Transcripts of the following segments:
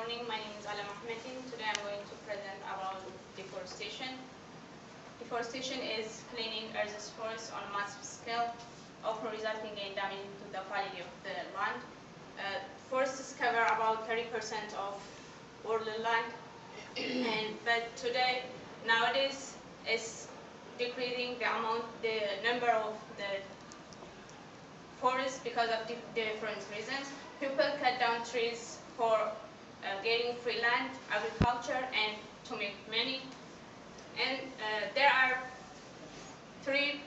morning. My name is Alem. Today I'm going to present about deforestation. Deforestation is cleaning Earth's forests on a massive scale, often resulting in damage to the quality of the land. Forests cover about 30% of world land, but today, nowadays, is decreasing the number of the forests because of different reasons. People cut down trees for getting free land, agriculture, and to make money. And there are three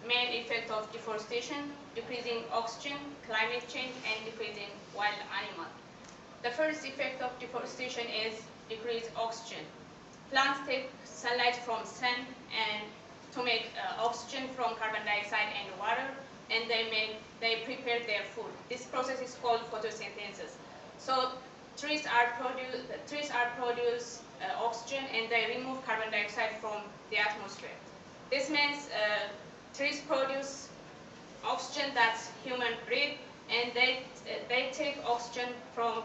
main effects of deforestation: decreasing oxygen, climate change, and decreasing wild animals. The first effect of deforestation is decreased oxygen. Plants take sunlight from sun and to make oxygen from carbon dioxide and water, and they prepare their food. This process is called photosynthesis. So trees produce oxygen, and they remove carbon dioxide from the atmosphere. This means trees produce oxygen that humans breathe, and they take oxygen from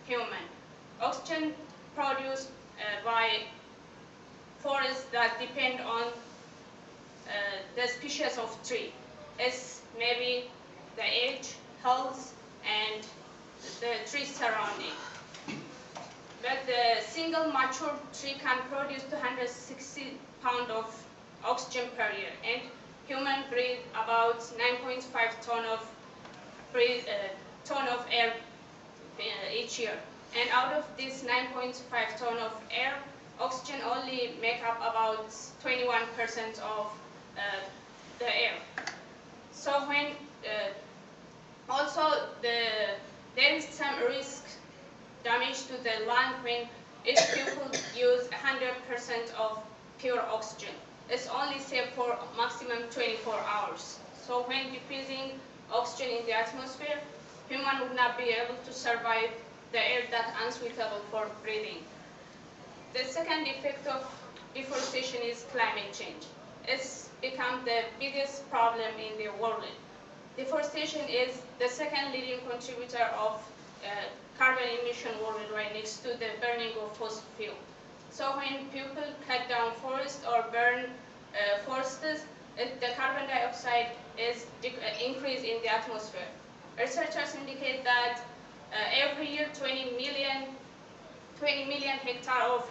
human. Oxygen produced by forests that depend on the species of tree. It's maybe the age, health, and the tree surrounding. But the single mature tree can produce 260 pounds of oxygen per year, and humans breathe about 9.5 ton of air each year. And out of this 9.5 ton of air, oxygen only make up about 21% of the air. So when also there is some risk damage to the land when if people use 100% of pure oxygen. It's only safe for maximum 24 hours. So when decreasing oxygen in the atmosphere, human would not be able to survive the air that's unsuitable for breathing. The second effect of deforestation is climate change. It's become the biggest problem in the world. Deforestation is the second leading contributor of carbon emission worldwide, next to the burning of fossil fuel. So when people cut down forests or burn forests, the carbon dioxide is increased in the atmosphere. Researchers indicate that every year 20 million hectares of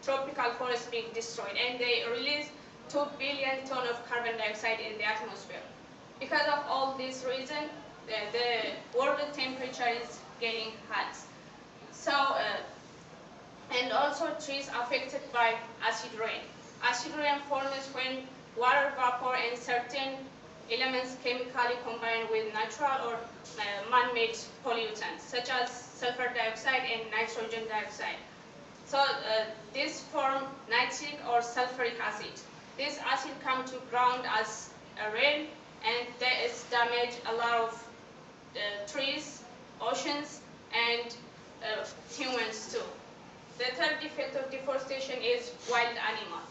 tropical forests being destroyed, and they release 2 billion tons of carbon dioxide in the atmosphere. Because of all these reasons, the world temperature is getting hot. So, and also trees affected by acid rain. Acid rain forms when water vapor and certain elements chemically combine with natural or man-made pollutants, such as sulfur dioxide and nitrogen dioxide. So this form nitric or sulfuric acid. This acid comes to ground as a rain, and it's damage a lot of trees, oceans, and humans too. The third effect of deforestation is wild animals.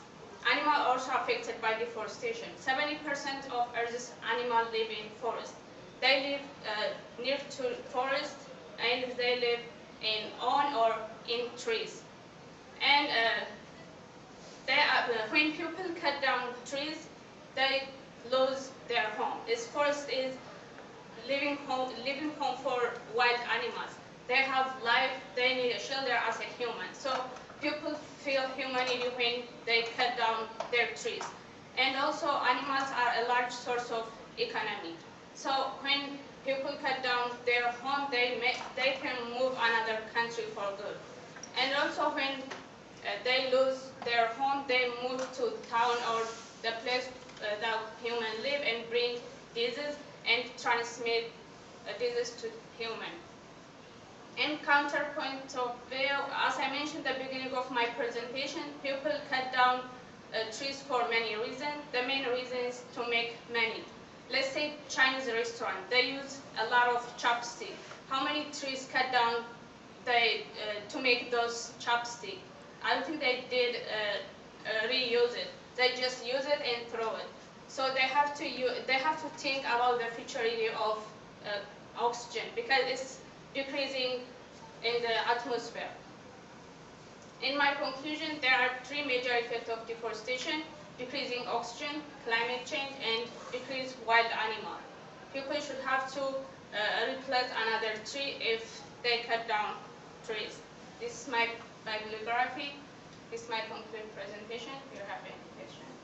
Animals are also affected by deforestation. 70% of Earth's animals live in forests. They live near to forests, and they live on or in trees. And when people cut down trees, they lose their home. This forest is living home for wild animals. They have life, they need a shelter as a human. So people feel humanity when they cut down their trees. And also animals are a large source of economy. So when people cut down their home, they can move another country for good. And also when they lose their home, they move to town or the place that humans live and bring disease and transmit disease to human. In counterpoint of view, as I mentioned at the beginning of my presentation, people cut down trees for many reasons. The main reason is to make money. Let's say Chinese restaurant, they use a lot of chopsticks. How many trees cut down to make those chopsticks? I don't think they did reuse it. They just use it and throw it. So they have to think about the futurity of oxygen, because it's decreasing in the atmosphere. In my conclusion, there are three major effects of deforestation: decreasing oxygen, climate change, and decreased wild animal. People should have to replant another tree if they cut down trees. This is my bibliography. This is my concluded presentation. If you have any questions.